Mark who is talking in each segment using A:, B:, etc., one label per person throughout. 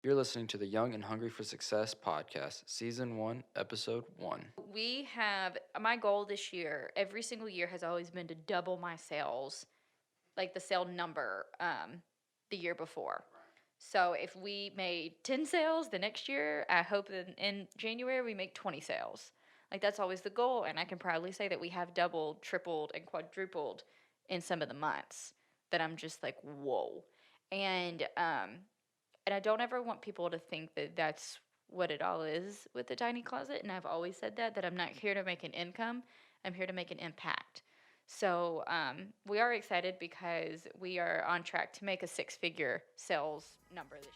A: You're listening to the Young and Hungry for Success podcast, Season 1, Episode 1.
B: We have my goal this year, every single year has always been to double my sales, like the sale number the year before. So if we made 10 sales the next year, I hope that in January we make 20 sales. Like that's always the goal. And I can proudly say that we have doubled, tripled, and quadrupled in some of the months that I'm just like, whoa. And and I don't ever want people to think that that's what it all is with the tiny closet. And I've always said that I'm not here to make an income. I'm here to make an impact. So we are excited because we are on track to make a six-figure sales number this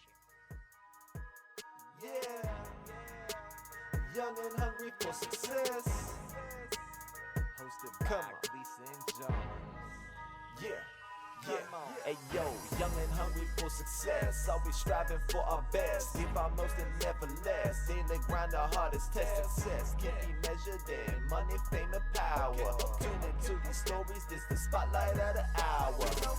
B: year.
C: Yeah, young and hungry for success. Hosted by Gleason Jones. Yeah. Hey yo, young and hungry for success. Always striving for our best. Give our most and never less. Daily grind, our hardest test. Success can be measured in money, fame, and power. Tune into these stories, this the spotlight of the hour.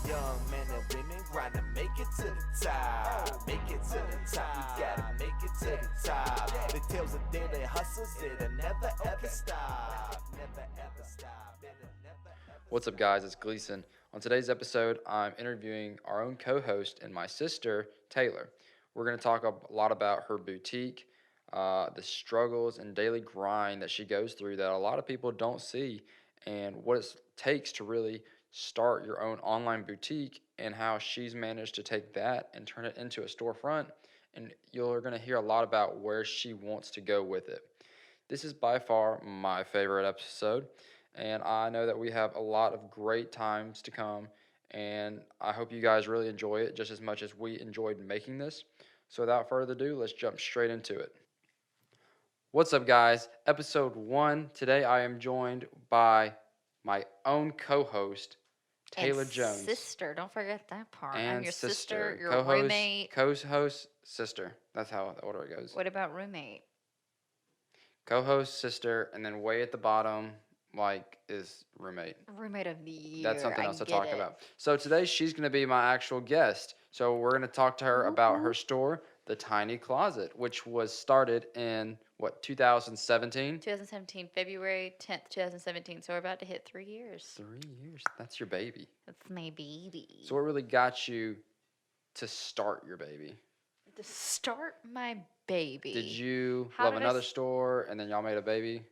C: Young men and women grind to make it to the top. Make it to the top, you gotta make it to the top. The tales of daily hustles, it'll never ever stop. Never ever stop. It'll never ever.
A: What's up, guys? It's Gleason. On today's episode, I'm interviewing our own co host and my sister, Taylor. We're going to talk a lot about her boutique, the struggles and daily grind that she goes through that a lot of people don't see, and what it takes to really start your own online boutique, and how she's managed to take that and turn it into a storefront. And you're going to hear a lot about where she wants to go with it. This is by far my favorite episode, and I know that we have a lot of great times to come, and I hope you guys really enjoy it just as much as we enjoyed making this. So without further ado, let's jump straight into it. What's up, guys? Episode 1. Today I am joined by my own co-host, Taylor
B: And
A: Jones.
B: sister, don't forget that part.
A: And
B: I'm your sister, your
A: co-host,
B: roommate.
A: Co-host, sister. That's how the order goes.
B: What about roommate?
A: Co-host, sister, and then way at the bottom, is roommate.
B: Roommate of the year.
A: That's something
B: I
A: else to
B: get
A: talk
B: it.
A: about. So today she's going to be my actual guest. So we're going to talk to her about her store, The Tiny Closet, which was started in 2017?
B: 2017, February 10th, 2017. So we're about to hit 3 years.
A: 3 years. That's your baby.
B: That's my baby.
A: So what really got you to start your baby?
B: To start my baby.
A: Did you
B: How
A: love
B: did I
A: another
B: s-
A: store and then y'all made a baby?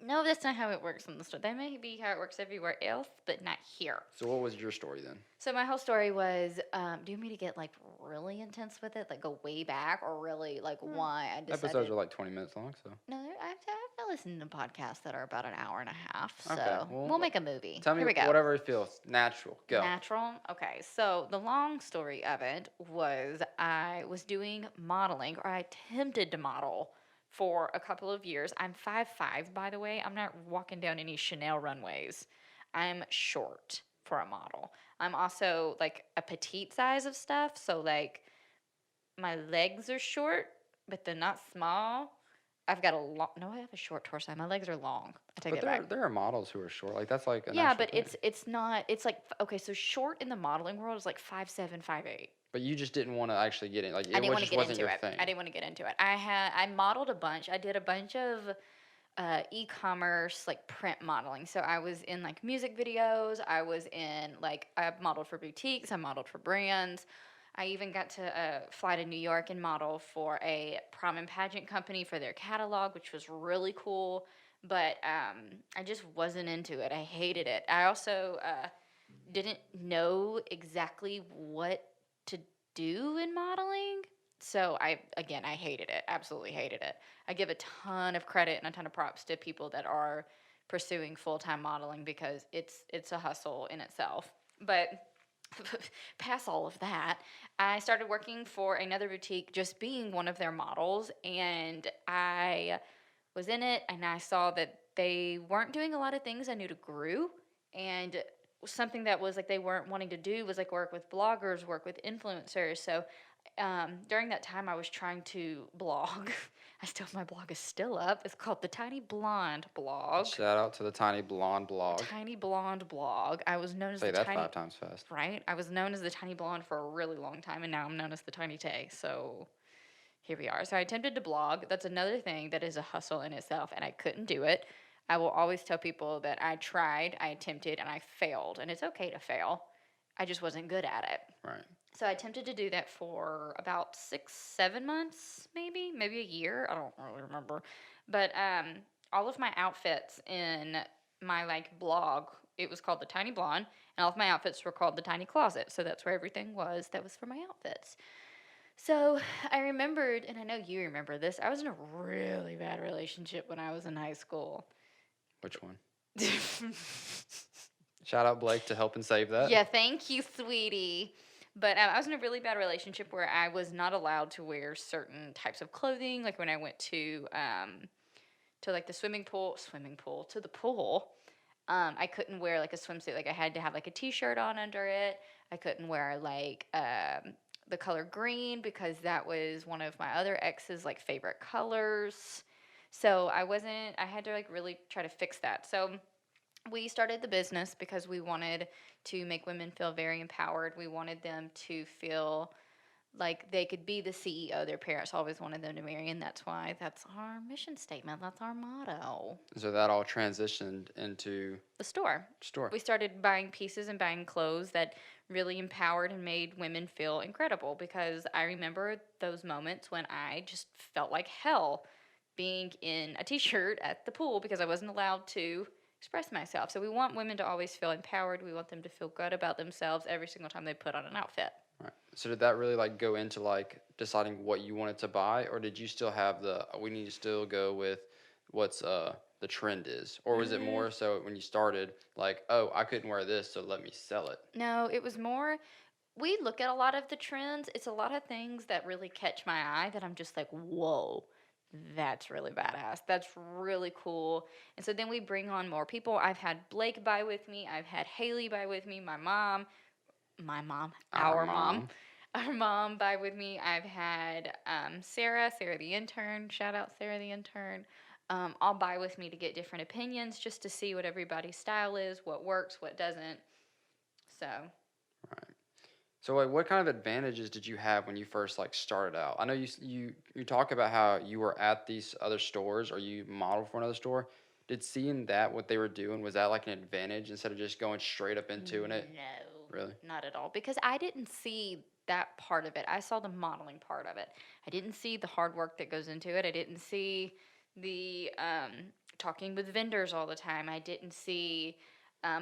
B: No, that's not how it works in the store. That may be how it works everywhere else, but not here.
A: So what was your story then?
B: So my whole story was, do you want me to get like really intense with it, like go way back, or really like why I decided?
A: Episodes are like 20 minutes long, so.
B: No, I've listened to podcasts that are about an hour and a half, so
A: Okay, well,
B: we'll make a movie.
A: Tell me
B: Here we go.
A: whatever it feels. Natural. Go.
B: Natural. Okay, so the long story of it was I was doing modeling, or I attempted to model for a couple of years. I'm 5'5", by the way. I'm not walking down any Chanel runways. I'm short for a model. I'm also like a petite size of stuff, so like my legs are short, but they're not small. I've got a long. No, I have a short torso. My legs are long. I take
A: But
B: that back.
A: there are models who are short. Like that's like an
B: Yeah,
A: actual
B: but
A: thing.
B: it's not. It's like okay, so short in the modeling world is like 5'7", 5'8".
A: But you just didn't want to actually get in. Like
B: I
A: it
B: didn't want to
A: just
B: get
A: wasn't
B: into
A: your
B: it.
A: thing.
B: I didn't want to get into it. I modeled a bunch. I did a bunch of e-commerce like print modeling. So I was in like music videos. I modeled for boutiques. I modeled for brands. I even got to fly to New York and model for a prom and pageant company for their catalog, which was really cool. But I just wasn't into it. I hated it. I also didn't know exactly what to do in modeling. So I hated it. Absolutely hated it. I give a ton of credit and a ton of props to people that are pursuing full-time modeling because it's a hustle in itself. But past all of that, I started working for another boutique, just being one of their models, and I was in it, and I saw that they weren't doing a lot of things I knew to grew, and something that was like they weren't wanting to do was like work with bloggers, work with influencers. So during that time, I was trying to blog. My blog is still up. It's called the Tiny Blonde Blog.
A: Shout out to the Tiny Blonde blog.
B: Tiny Blonde Blog. I was known as
A: Say
B: the
A: that
B: Tiny
A: 5 times fast.
B: right. I was known as the Tiny Blonde for a really long time, and now I'm known as the Tiny Tay. So here we are. So I attempted to blog. That's another thing that is a hustle in itself, and I couldn't do it. I will always tell people that I tried, I attempted, and I failed. And it's okay to fail. I just wasn't good at it.
A: Right.
B: So I attempted to do that for about 6, 7 months, maybe a year. I don't really remember. But all of my outfits in my like blog, it was called The Tiny Blonde, and all of my outfits were called The Tiny Closet. So that's where everything was that was for my outfits. So I remembered, and I know you remember this, I was in a really bad relationship when I was in high school.
A: Which one? Shout out Blake to help and save that.
B: Yeah, thank you, sweetie. But I was in a really bad relationship where I was not allowed to wear certain types of clothing. Like when I went to like the to the pool. I couldn't wear like a swimsuit. Like I had to have like a t-shirt on under it. I couldn't wear like the color green because that was one of my other ex's like favorite colors. So I had to like really try to fix that. So we started the business because we wanted to make women feel very empowered. We wanted them to feel like they could be the CEO. Their parents always wanted them to marry, and that's why that's our mission statement. That's our motto.
A: So that all transitioned into
B: The store.
A: store.
B: We started buying pieces and buying clothes that really empowered and made women feel incredible because I remember those moments when I just felt like hell being in a t-shirt at the pool because I wasn't allowed to express myself. So we want women to always feel empowered. We want them to feel good about themselves every single time they put on an outfit.
A: Right. So did that really like go into like deciding what you wanted to buy, or did you still have we need to still go with what's the trend is, or was it more so when you started like, oh, I couldn't wear this, so let me sell it?
B: No, it was more, we look at a lot of the trends. It's a lot of things that really catch my eye that I'm just like, whoa, that's really badass. That's really cool. And so then we bring on more people. I've had Blake buy with me. I've had Haley buy with me. Our mom buy with me. I've had Sarah the intern. Shout out Sarah the intern. All buy with me to get different opinions just to see what everybody's style is, what works, what doesn't. So
A: Right. So like, what kind of advantages did you have when you first like started out? I know you talk about how you were at these other stores or you modeled for another store. Did seeing that what they were doing, was that like an advantage instead of just going straight up into it?
B: no,
A: Really?
B: not at all. Because I didn't see that part of it. I saw the modeling part of it. I didn't see the hard work that goes into it. I didn't see the talking with vendors all the time. I didn't see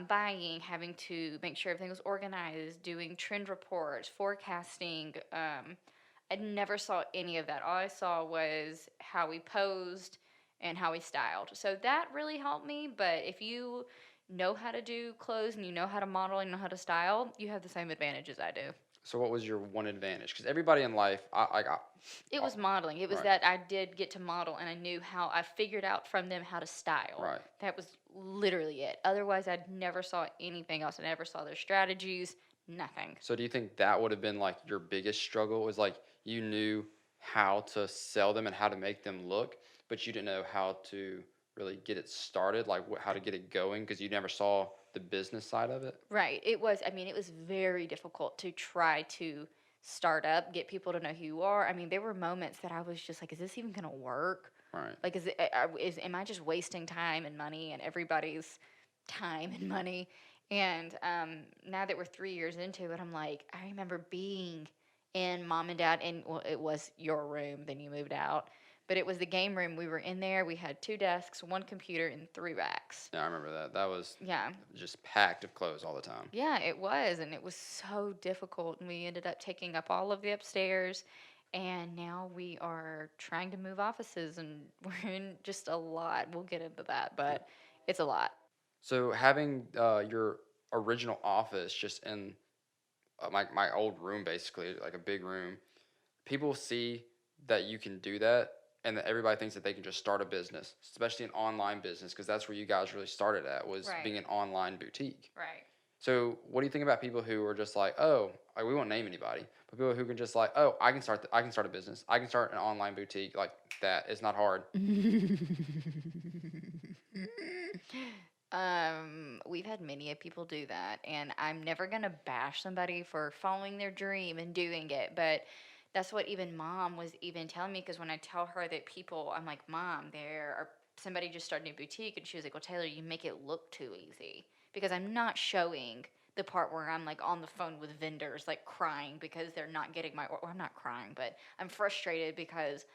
B: buying, having to make sure everything was organized, doing trend reports, forecasting. I never saw any of that. All I saw was how we posed and how we styled. So that really helped me. But if you know how to do clothes and you know how to model and know how to style, you have the same advantages I do.
A: So what was your one advantage? Because everybody in life,
B: It was modeling. It was
A: Right.
B: that I did get to model and I knew how, I figured out from them how to style.
A: Right.
B: That was literally it. Otherwise, I never saw anything else. I never saw their strategies, nothing.
A: So do you think that would have been like your biggest struggle, was like you knew how to sell them and how to make them look, but you didn't know how to really get it started, like how to get it going because you never saw the business side of it?
B: Right. It was, I mean, it was very difficult to try to start up, get people to know who you are. I mean, there were moments that I was just like, is this even going to work?
A: Right.
B: Like, am I just wasting time and money and everybody's time and money? And now that we're 3 years into it, I'm like, I remember being in mom and dad, and well, it was your room, then you moved out. But it was the game room. We were in there. We had 2 desks, 1 computer, and 3 racks.
A: Yeah, I remember that. That was
B: Yeah.
A: just packed of clothes all the time.
B: Yeah, it was. And it was so difficult. And we ended up taking up all of the upstairs. And now we are trying to move offices. And we're in just a lot. We'll get into that. But it's a lot.
A: So having your original office just in my old room, basically like a big room, people see that you can do that, and that everybody thinks that they can just start a business, especially an online business, because that's where you guys really started at, was
B: Right.
A: being an online boutique.
B: Right.
A: So what do you think about people who are just like, oh, like, we won't name anybody, but people who can just like, oh, I can start a business, I can start an online boutique like that. It's not hard.
B: We've had many of people do that, and I'm never gonna bash somebody for following their dream and doing it, but that's what even mom was even telling me, because when I tell her that people, I'm like, Mom, there are somebody just started a boutique, and she was like, well, Taylor, you make it look too easy, because I'm not showing the part where I'm like on the phone with vendors, like crying because they're not getting my order. Well, I'm not crying, but I'm frustrated because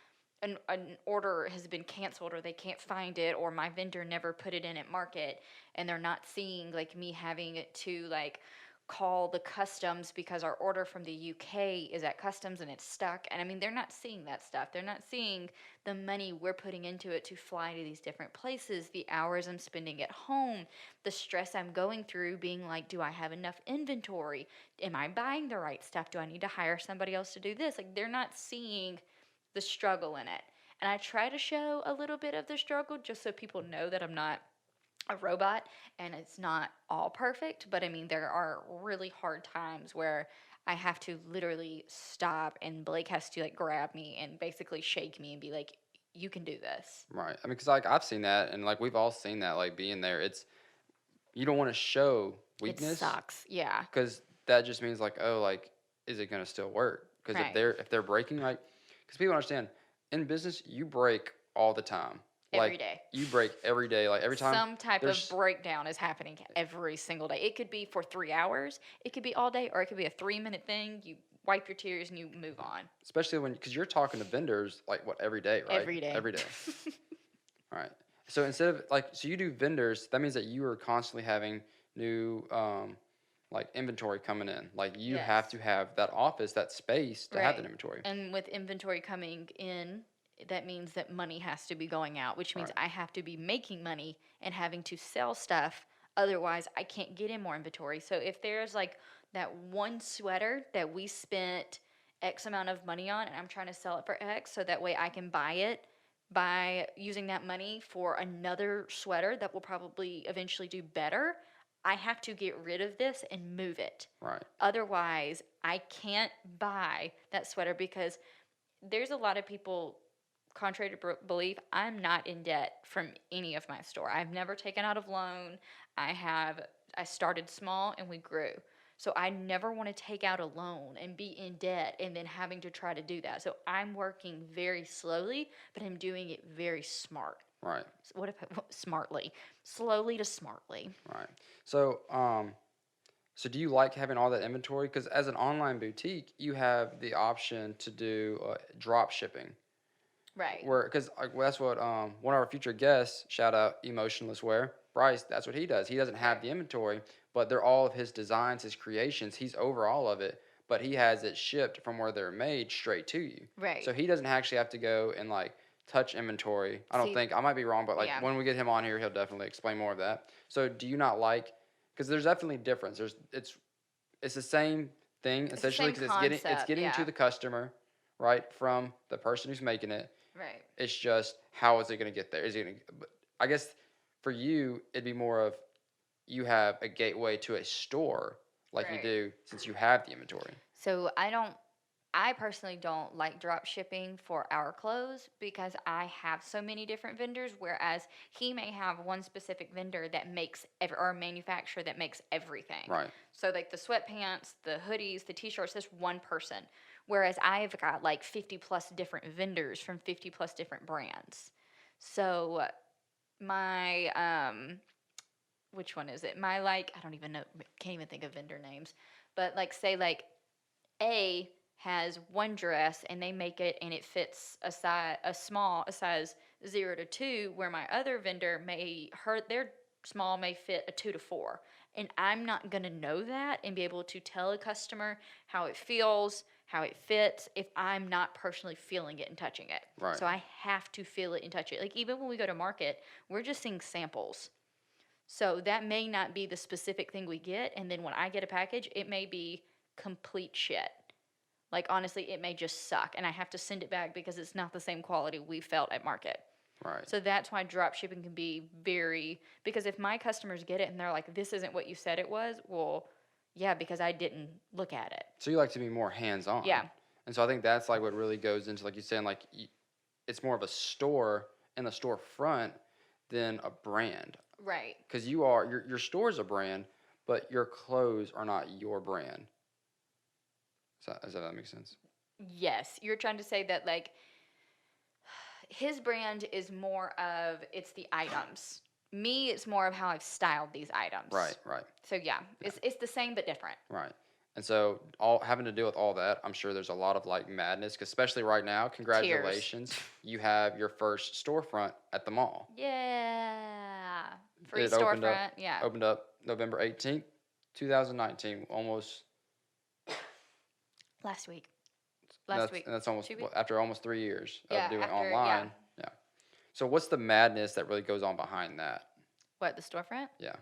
B: an order has been canceled, or they can't find it, or my vendor never put it in at market, and they're not seeing like me having to like call the customs because our order from the UK is at customs and it's stuck. And I mean, they're not seeing that stuff. They're not seeing the money we're putting into it to fly to these different places, the hours I'm spending at home, the stress I'm going through being like, do I have enough inventory? Am I buying the right stuff? Do I need to hire somebody else to do this? Like, they're not seeing the struggle in it. And I try to show a little bit of the struggle just so people know that I'm not a robot and it's not all perfect. But I mean, there are really hard times where I have to literally stop, and Blake has to like grab me and basically shake me and be like, you can do this.
A: Right. I mean, because like I've seen that, and like we've all seen that, like being there. It's you don't want to show
B: It
A: weakness
B: sucks. Yeah.
A: because that just means like, oh, like is it gonna still work? Because
B: Right.
A: if they're breaking, like, because people understand in business you break all the time.
B: Every
A: Like
B: day.
A: you break every day. Like every time
B: Some type of
A: there's
B: breakdown is happening every single day. It could be for 3 hours, it could be all day, or it could be a 3 minute thing. You wipe your tears and you move on.
A: especially when because you're talking to vendors like what every day, right?
B: Every day.
A: Every day. All right. So instead of like, so you do vendors, that means that you are constantly having new, like inventory coming in. Like you have
B: Yes.
A: to have that office, that space to have that
B: Right.
A: inventory.
B: And with inventory coming in, that means that money has to be going out, which means
A: Right.
B: I have to be making money and having to sell stuff. Otherwise, I can't get in more inventory. So if there's like that one sweater that we spent X amount of money on, and I'm trying to sell it for X, so that way I can buy it by using that money for another sweater that will probably eventually do better, I have to get rid of this and move it.
A: Right.
B: Otherwise, I can't buy that sweater, because there's a lot of people, contrary to belief, I'm not in debt from any of my store. I've never taken out a loan. I started small and we grew. So I never want to take out a loan and be in debt and then having to try to do that. So I'm working very slowly, but I'm doing it very smart.
A: Right.
B: So what if smartly? Slowly to smartly.
A: Right. So, so do you like having all that inventory? Because as an online boutique, you have the option to do drop shipping.
B: Right.
A: Where, because that's what one of our future guests, shout out Emotionless Wear, Bryce, that's what he does. He doesn't have the inventory, but they're all of his designs, his creations. He's over all of it, but he has it shipped from where they're made straight to you.
B: Right.
A: So he doesn't actually have to go and like touch inventory. I don't
B: See,
A: think, I might be wrong, but like
B: yeah.
A: when we get him on here, he'll definitely explain more of that. So do you not like, because there's definitely a difference. It's the same thing
B: the
A: essentially,
B: same
A: because it's
B: concept,
A: getting to
B: yeah.
A: the customer, right, from the person who's making it.
B: Right.
A: It's just how is it going to get there? Is it going to? I guess for you, it'd be more of you have a gateway to a store like you
B: Right.
A: do since you have the inventory.
B: So I personally don't like drop shipping for our clothes, because I have so many different vendors, whereas he may have one specific vendor that makes or a manufacturer that makes everything.
A: Right.
B: So like the sweatpants, the hoodies, the t-shirts, this one person. Whereas I've got like 50 plus different vendors from 50 plus different brands. So my which one is it? My like, I don't even know, can't even think of vendor names. But like say like A has one dress and they make it and it fits a size 0 to 2, where my other vendor their small may fit a 2 to 4. And I'm not going to know that and be able to tell a customer how it feels, how it fits, if I'm not personally feeling it and touching it.
A: Right.
B: So I have to feel it and touch it. Like even when we go to market, we're just seeing samples. So that may not be the specific thing we get, and then when I get a package, it may be complete shit. Like honestly, it may just suck, and I have to send it back because it's not the same quality we felt at market.
A: Right.
B: So that's why drop shipping can be because if my customers get it and they're like, this isn't what you said it was, well, yeah, because I didn't look at it.
A: So you like to be more hands-on.
B: Yeah.
A: And so I think that's like what really goes into, like you're saying, like it's more of a store in the storefront than a brand.
B: Right.
A: Because your store is a brand, but your clothes are not your brand. Does that make sense?
B: Yes, you're trying to say that like his brand is more of it's the items. Me, it's more of how I've styled these items.
A: Right, right,
B: So yeah, it's the same but different.
A: right. And so, all having to deal with all that, I'm sure there's a lot of like madness, 'cause especially right now. Congratulations, you have your first storefront at the mall.
B: Yeah. Free
A: It opened up,
B: storefront. Yeah.
A: opened up November 18th, 2019. Almost.
B: Last week.
A: And
B: Last week.
A: that's almost
B: 2 weeks.
A: after almost 3 years
B: Yeah,
A: of doing
B: after- yeah.
A: online. Yeah. So what's the madness that really goes on behind that?
B: What, the storefront?
A: Yeah.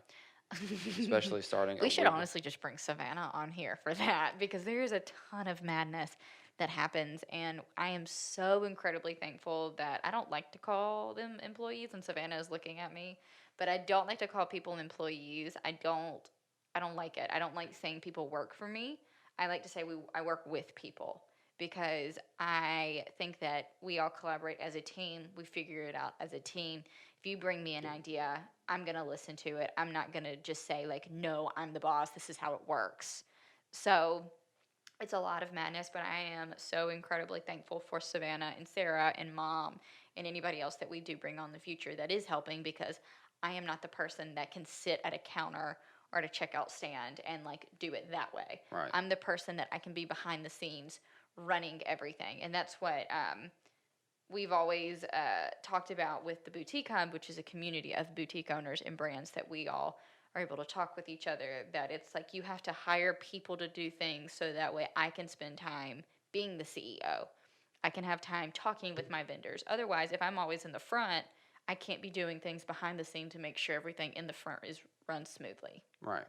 A: Especially starting.
B: We
A: a
B: should
A: week-
B: honestly just bring Savannah on here for that because there is a ton of madness that happens, and I am so incredibly thankful that I don't like to call them employees, and Savannah is looking at me, but I don't like to call people employees. I don't like it. I don't like saying people work for me. I like to say I work with people because I think that we all collaborate as a team. We figure it out as a team. If you bring me an idea, I'm going to listen to it. I'm not going to just say, like, no, I'm the boss. This is how it works. So it's a lot of madness, but I am so incredibly thankful for Savannah and Sarah and Mom and anybody else that we do bring on in the future that is helping because I am not the person that can sit at a counter or at a checkout stand and, like, do it that way.
A: Right.
B: I'm the person that I can be behind the scenes running everything. And that's what we've always talked about with the Boutique Hub, which is a community of boutique owners and brands that we all are able to talk with each other, that it's like you have to hire people to do things so that way I can spend time being the CEO. I can have time talking with my vendors. Otherwise, if I'm always in the front, I can't be doing things behind the scene to make sure everything in the front is run smoothly.
A: Right.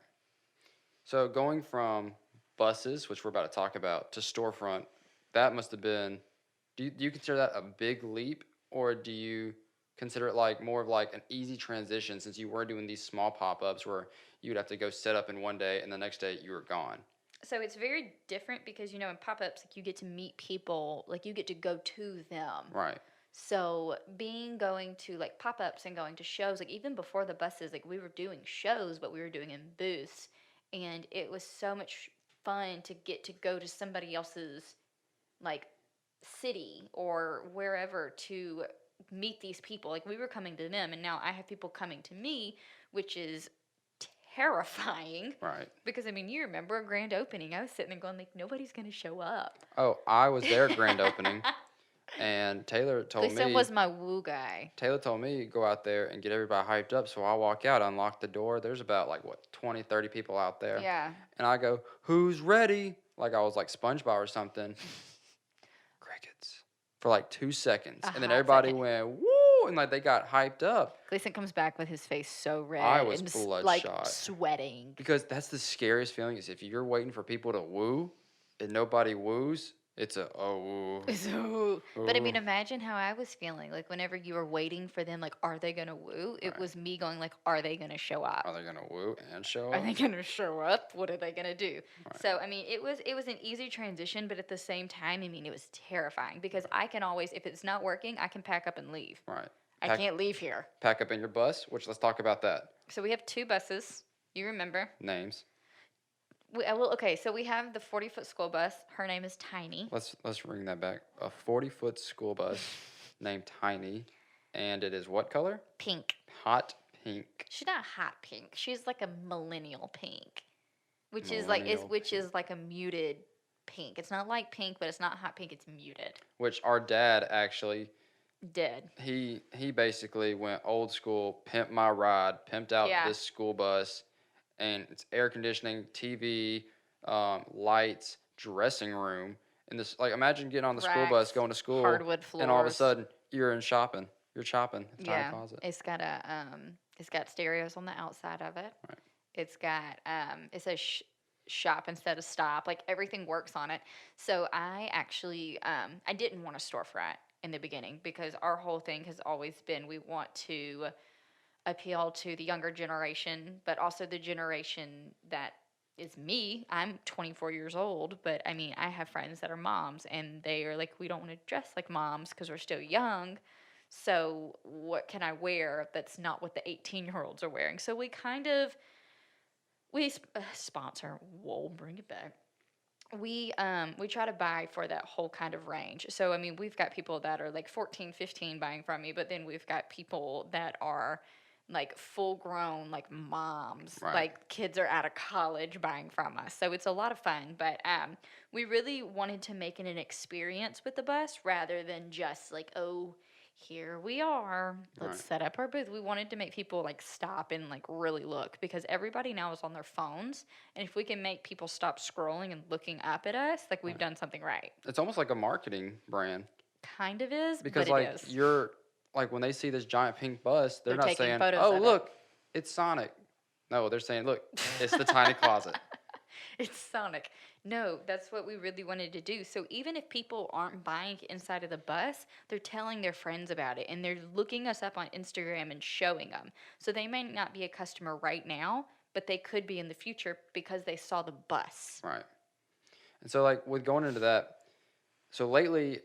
A: So going from buses, which we're about to talk about, to storefront, that must have been. Do you consider that a big leap, or do you consider it like more of like an easy transition since you were doing these small pop-ups where you'd have to go set up in one day and the next day you were gone?
B: So it's very different because, you know, in pop-ups, like you get to meet people, like you get to go to them.
A: Right.
B: So going to like pop-ups and going to shows, like even before the buses, like we were doing shows, but we were doing in booths. And it was so much fun to get to go to somebody else's like city or wherever to meet these people. Like we were coming to them, and now I have people coming to me, which is terrifying.
A: Right.
B: Because I mean, you remember a grand opening? I was sitting there going like, nobody's gonna show up.
A: Oh, I was there at grand opening, and Taylor told
B: Lisa
A: me.
B: was my woo guy.
A: Taylor told me go out there and get everybody hyped up. So I walk out, unlock the door. There's about like what 20, 30 people out there.
B: Yeah.
A: And I go, "Who's ready?" Like I was like SpongeBob or something. Crickets for like 2 seconds, and then
B: hot
A: everybody
B: second.
A: went woo, and like they got hyped up
B: Gleason comes back with his face so red.
A: I was
B: and
A: bloodshot.
B: like sweating.
A: because that's the scariest feeling is if you're waiting for people to woo and nobody woos. It's a oh woo.
B: So, but I mean,
A: Ooh.
B: imagine how I was feeling. Like whenever you were waiting for them, like, are they gonna woo? It
A: Right.
B: was me going like, are they gonna show up?
A: Are they gonna woo and show
B: Are
A: up?
B: they gonna show up? What are they gonna do?
A: Right.
B: So I mean, it was an easy transition, but at the same time, I mean, it was terrifying because I can always, if it's not working, I can pack up and leave.
A: Right.
B: I
A: Pack-
B: can't leave here.
A: Pack up in your bus. Which let's talk about that.
B: So we have 2 buses. You remember?
A: Names.
B: Well, okay. So we have the 40-foot school bus. Her name is Tiny.
A: Let's bring that back. A 40-foot school bus named Tiny, and it is what color?
B: Pink.
A: Hot pink.
B: She's not hot pink. She's like a millennial pink, which
A: Millennial
B: is like a muted pink. It's not light pink, but it's not hot pink. It's muted.
A: Which our dad actually
B: Dead.
A: he basically went old school, pimped my ride, pimped out
B: Yeah.
A: this school bus, and it's air conditioning, TV, lights, dressing room, and this like imagine getting on the school bus
B: Racks,
A: going to school,
B: hardwood
A: and all of a
B: floors.
A: sudden you're in shopping. You're shopping. It's tiny
B: Yeah.
A: closet.
B: It's got stereos on the outside of it.
A: Right.
B: It's got it says shop instead of stop. Like everything works on it. So I actually I didn't want a storefront in the beginning because our whole thing has always been we want to appeal to the younger generation, but also the generation that is me. I'm 24 years old, but I mean, I have friends that are moms and they are like, we don't want to dress like moms because we're still young. So what can I wear that's not what the 18-year-olds are wearing? So we sponsor, we'll bring it back. we try to buy for that whole kind of range. So I mean, we've got people that are like 14, 15 buying from me, but then we've got people that are like full grown, like moms,
A: Right.
B: like kids are out of college buying from us. So it's a lot of fun, but we really wanted to make it an experience with the bus rather than just like, oh, here we are, let's
A: Right.
B: set up our booth. We wanted to make people like stop and like really look, because everybody now is on their phones, and if we can make people stop scrolling and looking up at us, like we've
A: Right.
B: done something right.
A: It's almost like a marketing brand
B: Kind of is,
A: because
B: but it is.
A: you're like when they see this giant pink bus, they're
B: They're
A: not
B: taking
A: saying,
B: photos
A: "Oh,
B: of it."
A: look, it's Sonic." No, they're saying, "Look, it's the tiny closet."
B: It's Sonic. No, that's what we really wanted to do. So even if people aren't buying inside of the bus, they're telling their friends about it and they're looking us up on Instagram and showing them. So they may not be a customer right now, but they could be in the future because they saw the bus.
A: Right. And so like with going into that, so lately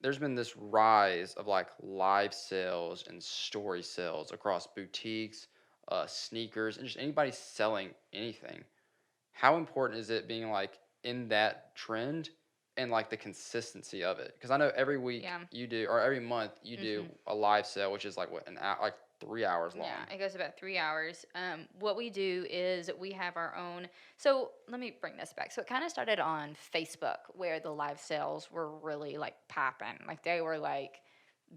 A: there's been this rise of like live sales and story sales across boutiques, sneakers, and just anybody selling anything. How important is it being like in that trend and like the consistency of it? Because I know every week
B: Yeah.
A: you do, or every month you do a live sale, which is like what an hour, like 3 hours long.
B: Yeah, it goes about 3 hours. What we do is we have our own. So let me bring this back. So it kind of started on Facebook, where the live sales were really like popping. Like they were like,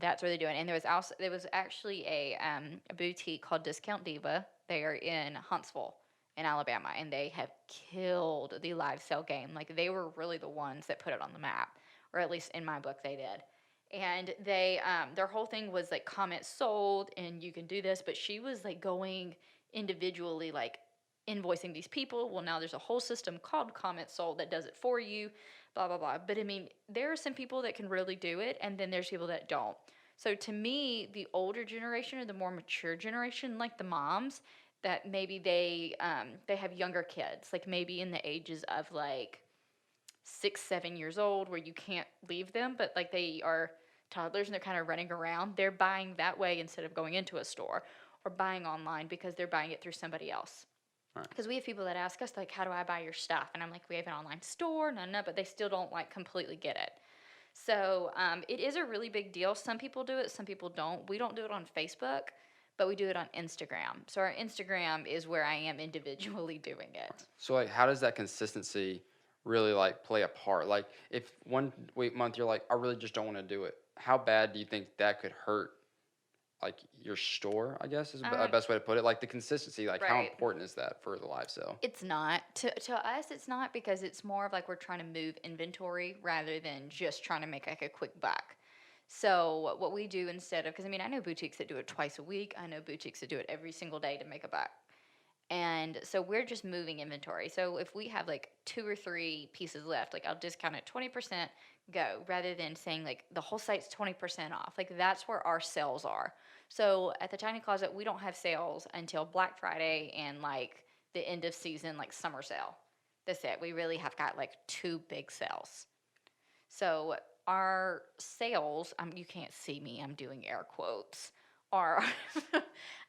B: that's what they're doing. And there was actually a boutique called Discount Diva. They are in Huntsville, in Alabama, and they have killed the live sale game. Like they were really the ones that put it on the map, or at least in my book, they did. And they their whole thing was like comment sold and you can do this, but she was like going individually, like invoicing these people. Well, now there's a whole system called comment sold that does it for you, blah blah blah. But I mean, there are some people that can really do it, and then there's people that don't. So to me, the older generation or the more mature generation, like the moms, that maybe they have younger kids, like maybe in the ages of like 6, 7 years old, where you can't leave them, but like they are toddlers and they're kind of running around. They're buying that way instead of going into a store or buying online because they're buying it through somebody else.
A: Right.
B: Because we have people that ask us like, how do I buy your stuff? And I'm like, we have an online store, no, but they still don't like completely get it. So it is a really big deal. Some people do it, some people don't. We don't do it on Facebook, but we do it on Instagram. So our Instagram is where I am individually doing it.
A: So like, how does that consistency really like play a part? Like, if one week month you're like, I really just don't want to do it. How bad do you think that could hurt, like your store? I guess is the best way to put it. Like the consistency. Like, how
B: Right.
A: important is that for the live sale?
B: It's not. To us, it's not, because it's more of like we're trying to move inventory rather than just trying to make like a quick buck. So what we do instead of, because I mean, I know boutiques that do it twice a week. I know boutiques that do it every single day to make a buck. And so we're just moving inventory. So if we have like 2 or 3 pieces left, like I'll discount it 20%, go, rather than saying like the whole site's 20% off. Like that's where our sales are. So at the Tiny Closet, we don't have sales until Black Friday and like the end of season, like summer sale. That's it. We really have got like 2 big sales. So our sales, you can't see me, I'm doing air quotes. Are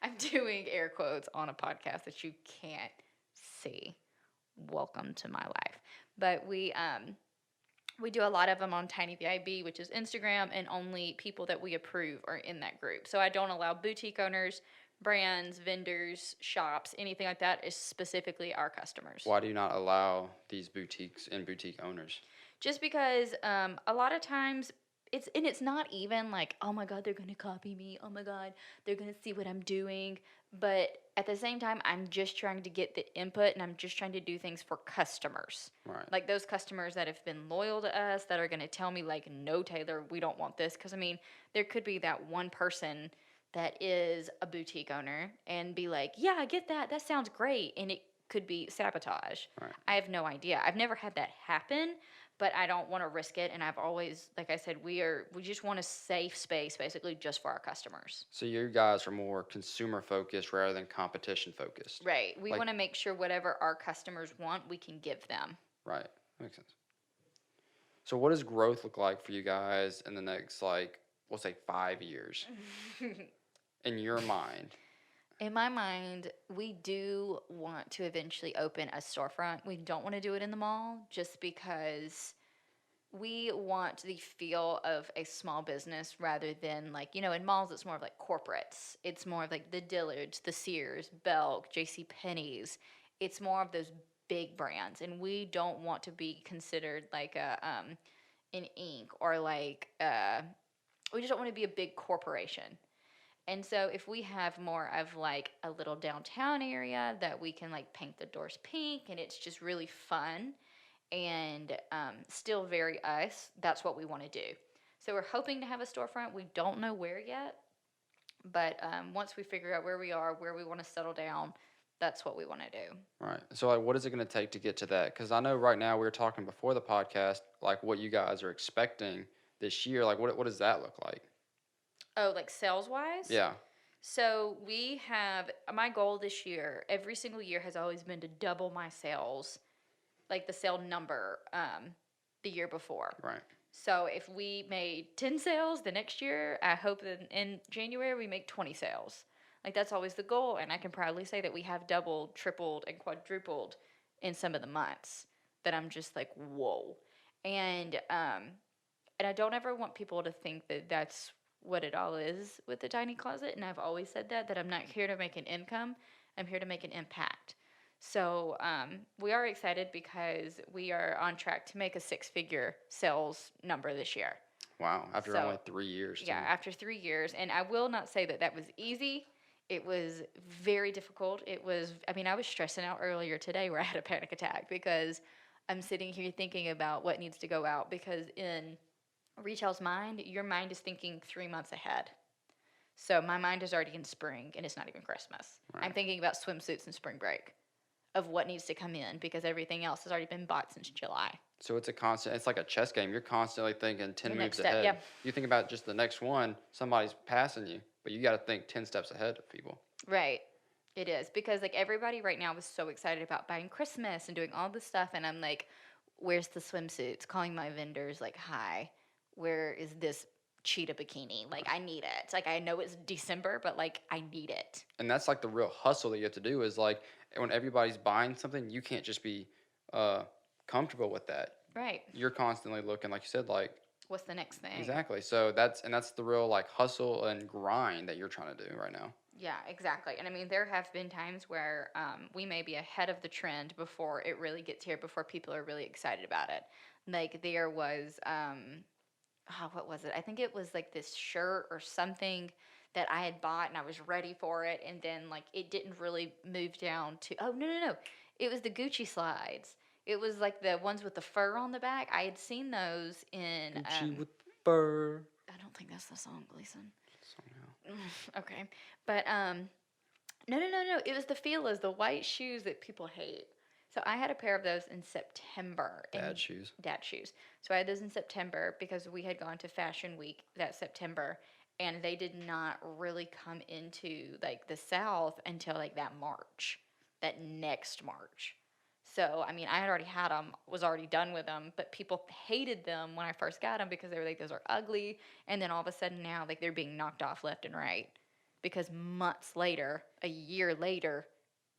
B: I'm doing air quotes on a podcast that you can't see. Welcome to my life. But we do a lot of them on Tiny VIB, which is Instagram, and only people that we approve are in that group. So I don't allow boutique owners, brands, vendors, shops, anything like that. Is specifically our customers.
A: Why do you not allow these boutiques and boutique owners?
B: Just because a lot of times it's not even like, oh my god, they're gonna copy me, oh my god, they're gonna see what I'm doing. But at the same time, I'm just trying to get the input, and I'm just trying to do things for customers.
A: Right.
B: Like those customers that have been loyal to us, that are gonna tell me like, no, Taylor, we don't want this. Because I mean, there could be that one person that is a boutique owner and be like, yeah, I get that, that sounds great, and it could be sabotage.
A: Right.
B: I have no idea. I've never had that happen, but I don't want to risk it. And I've always, like I said, we just want a safe space, basically, just for our customers.
A: So you guys are more consumer focused rather than competition focused.
B: Right. We
A: Like-
B: want to make sure whatever our customers want, we can give them.
A: Right. Makes sense. So what does growth look like for you guys in the next, like, we'll say 5 years in your mind?
B: In my mind, we do want to eventually open a storefront. We don't want to do it in the mall just because we want the feel of a small business rather than like, in malls it's more of like corporates. It's more of like the Dillards, the Sears, Belk, JC Penney's. It's more of those big brands, and we don't want to be considered like an Inc or like we just don't want to be a big corporation. And so if we have more of like a little downtown area that we can like paint the doors pink and it's just really fun and still very us, that's what we want to do. So we're hoping to have a storefront. We don't know where yet, but once we figure out where we are, where we want to settle down, that's what we want to do.
A: Right. So, like, what is it going to take to get to that? Because I know right now we were talking before the podcast, like, what you guys are expecting this year. Like, what does that look like?
B: Oh, like sales wise?
A: Yeah.
B: So we have my goal this year, every single year has always been to double my sales, like the sale number the year before.
A: Right.
B: So if we made 10 sales the next year, I hope that in January we make 20 sales. Like that's always the goal, and I can proudly say that we have doubled, tripled, and quadrupled in some of the months that I'm just like, whoa. And I don't ever want people to think that that's what it all is with the tiny closet, and I've always said that I'm not here to make an income, I'm here to make an impact. So we are excited because we are on track to make a 6-figure sales number this year.
A: Wow. After
B: So,
A: only 3 years.
B: Yeah,
A: too.
B: after 3 years. And I will not say that was easy. It was very difficult. I was stressing out earlier today where I had a panic attack because I'm sitting here thinking about what needs to go out, because in retail's mind, your mind is thinking 3 months ahead. So my mind is already in spring and it's not even Christmas.
A: Right.
B: I'm thinking about swimsuits and spring break of what needs to come in because everything else has already been bought since July.
A: So it's like a chess game. You're constantly thinking 10
B: The
A: moves
B: next step,
A: ahead.
B: yeah.
A: You think about just the next one, somebody's passing you, but you got to think 10 steps ahead of people.
B: Right. It is, because like everybody right now was so excited about buying Christmas and doing all this stuff, and I'm like, where's the swimsuits? Calling my vendors like, hi, where is this cheetah bikini? Like, I need it. Like, I know it's December, but like I need it.
A: And that's like the real hustle that you have to do is like when everybody's buying something, you can't just be comfortable with that.
B: Right.
A: You're constantly looking, like you said, like
B: What's the next thing?
A: exactly. So that's the real like hustle and grind that you're trying to do right now.
B: Yeah, exactly. And I mean, there have been times where we may be ahead of the trend before it really gets here, before people are really excited about it. Like there was, what was it? I think it was like this shirt or something that I had bought and I was ready for it. And then like it didn't really move down to, oh, no. It was the Gucci slides. It was like the ones with the fur on the back. I had seen those in.
A: Gucci with fur.
B: I don't think that's the song, Gleason.
A: Somehow.
B: Okay, but no. It was the Fila's, the white shoes that people hate. So I had a pair of those in September.
A: Dad shoes.
B: Dad shoes. So I had those in September because we had gone to Fashion Week that September, and they did not really come into like the South until like that next March. So, I mean, I had already had them, was already done with them, but people hated them when I first got them because they were like, those are ugly. And then all of a sudden now, like, they're being knocked off left and right because months later, a year later,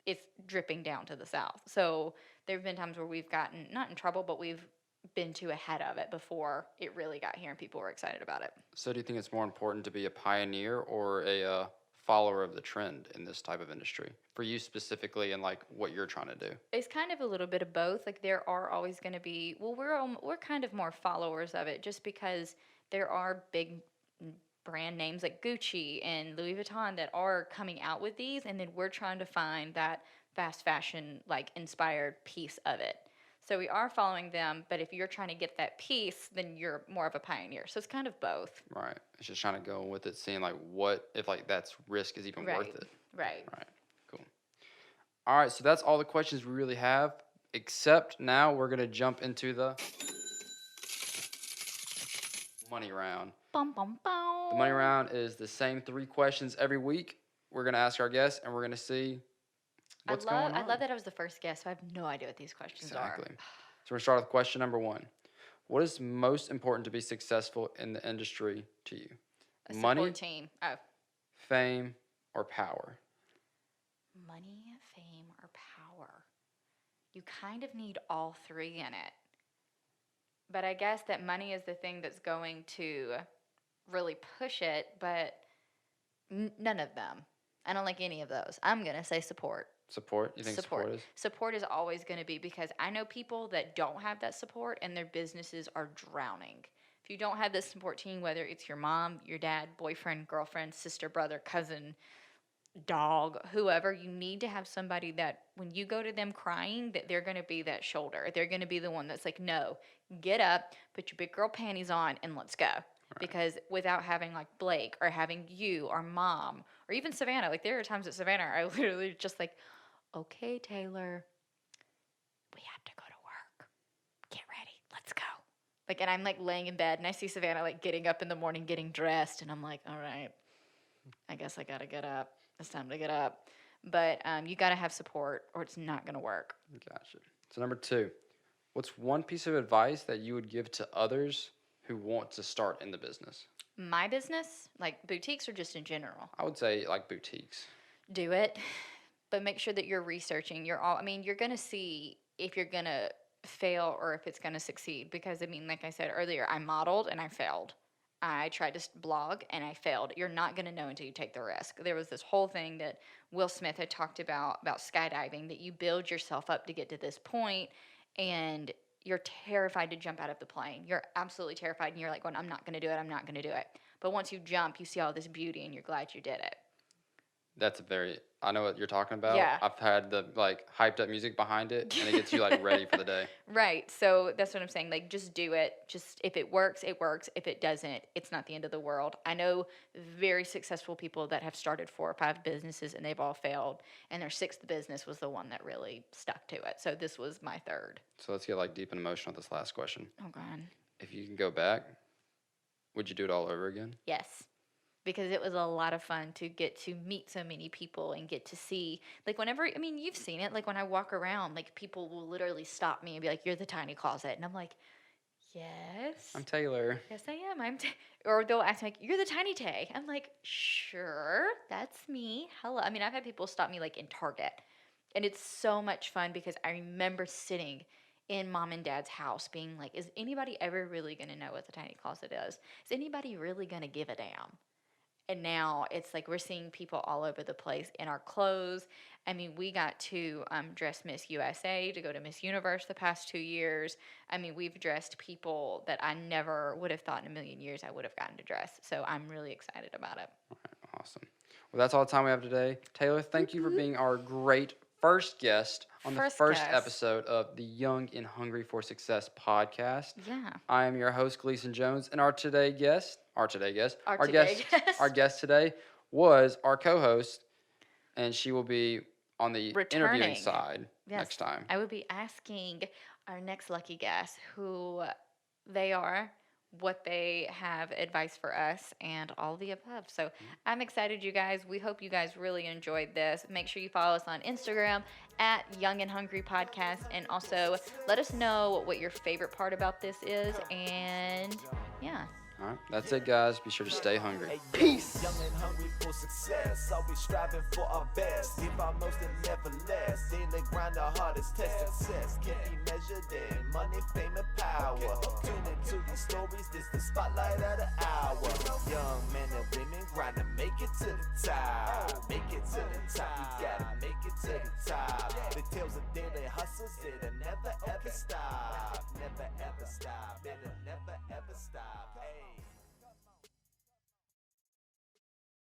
B: it's dripping down to the South. So there have been times where we've gotten, not in trouble, but we've been too ahead of it before it really got here and people were excited about it.
A: So do you think it's more important to be a pioneer or a follower of the trend in this type of industry for you specifically and like what you're trying to do?
B: It's kind of a little bit of both. Like there are always going to be, well, we're kind of more followers of it just because there are big brand names like Gucci and Louis Vuitton that are coming out with these, and then we're trying to find that fast fashion like inspired piece of it. So we are following them, but if you're trying to get that piece, then you're more of a pioneer. So it's kind of both.
A: Right. It's just trying to go with it, seeing like what if like that's risk is even worth it.
B: Right.
A: Right. Cool. All right. So that's all the questions we really have, except now we're gonna jump into the money round.
B: Bum, bum, bum.
A: The money round is the same 3 questions every week. We're gonna ask our guests, and we're gonna see what's going on.
B: I love that I was the first guest, so I have no idea what these questions
A: Exactly.
B: are.
A: So we're gonna start with question number 1. What is most important to be successful in the industry to you?
B: A
A: Money,
B: support team. Oh,
A: fame, or power?
B: money, fame, or power. You kind of need all three in it. But I guess that money is the thing that's going to really push it, but none of them. I don't like any of those. I'm going to say support.
A: Support? You think support is?
B: Support is always going to be, because I know people that don't have that support and their businesses are drowning. If you don't have this support team, whether it's your mom, your dad, boyfriend, girlfriend, sister, brother, cousin, dog, whoever, you need to have somebody that when you go to them crying, that they're going to be that shoulder. They're going to be the one that's like, no, get up, put your big girl panties on, and let's go. Because without having like Blake or having you or mom or even Savannah, like there are times at Savannah I literally just like, okay, Taylor, we have to go to work. Get ready. Let's go. Like, and I'm like laying in bed and I see Savannah like getting up in the morning, getting dressed. And I'm like, all right, I guess I got to get up. It's time to get up. But you got to have support or it's not going to work.
A: Gotcha. So number 2, what's one piece of advice that you would give to others who want to start in the business?
B: My business, like boutiques or just in general?
A: I would say like boutiques.
B: Do it, but make sure that you're researching. You're going to see if you're going to fail or if it's going to succeed. Because, I mean, like I said earlier, I modeled and I failed. I tried to blog and I failed. You're not going to know until you take the risk. There was this whole thing that Will Smith had talked about skydiving, that you build yourself up to get to this point and you're terrified to jump out of the plane. You're absolutely terrified and you're like, well, I'm not going to do it. I'm not going to do it. But once you jump, you see all this beauty and you're glad you did it.
A: I know what you're talking about.
B: Yeah.
A: I've had the like hyped up music behind it and it gets you like ready for the day.
B: Right. So that's what I'm saying. Like, just do it. Just if it works, it works. If it doesn't, it's not the end of the world. I know very successful people that have started 4 or 5 businesses and they've all failed. And their 6th business was the one that really stuck to it. So this was my 3rd.
A: So let's get like deep and emotional with this last question.
B: Oh, God.
A: If you can go back, would you do it all over again?
B: Yes. Because it was a lot of fun to get to meet so many people and get to see, like, whenever, I mean, you've seen it, like, when I walk around, like, people will literally stop me and be like, you're the tiny closet. And I'm like, yes.
A: I'm Taylor.
B: Yes, I am. Or they'll ask me, like, you're the tiny Tay. I'm like, sure, that's me. Hello. I mean, I've had people stop me, like, in Target. And it's so much fun because I remember sitting in mom and dad's house being like, is anybody ever really going to know what the tiny closet is? Is anybody really going to give a damn? And now it's like we're seeing people all over the place in our clothes. I mean, we got to dress Miss USA, to go to Miss Universe the past 2 years. I mean, we've dressed people that I never would have thought in a million years I would have gotten to dress. So I'm really excited about it.
A: All right, awesome. Well, that's all the time we have today. Taylor, thank you for being our great first guest on the first episode of the Young and Hungry for Success podcast.
B: Yeah.
A: I am your host, Gleason Jones, and our guest today was our co-host, and she will be on the interviewing side next time.
B: I would be asking our next lucky guest who they are, what they have advice for us, and all the above. So I'm excited, you guys. We hope you guys really enjoyed this. Make sure you follow us on Instagram at Young and Hungry Podcast, and also let us know what your favorite part about this is. And yeah.
A: All right, that's it, guys. Be sure to stay hungry.
C: Peace. Young and hungry for success, always striving for our best. Give our most and never less. Daily grind, our hardest test. Success can be measured in money, fame, and power. Tune into these stories. This the spotlight of the hour. Young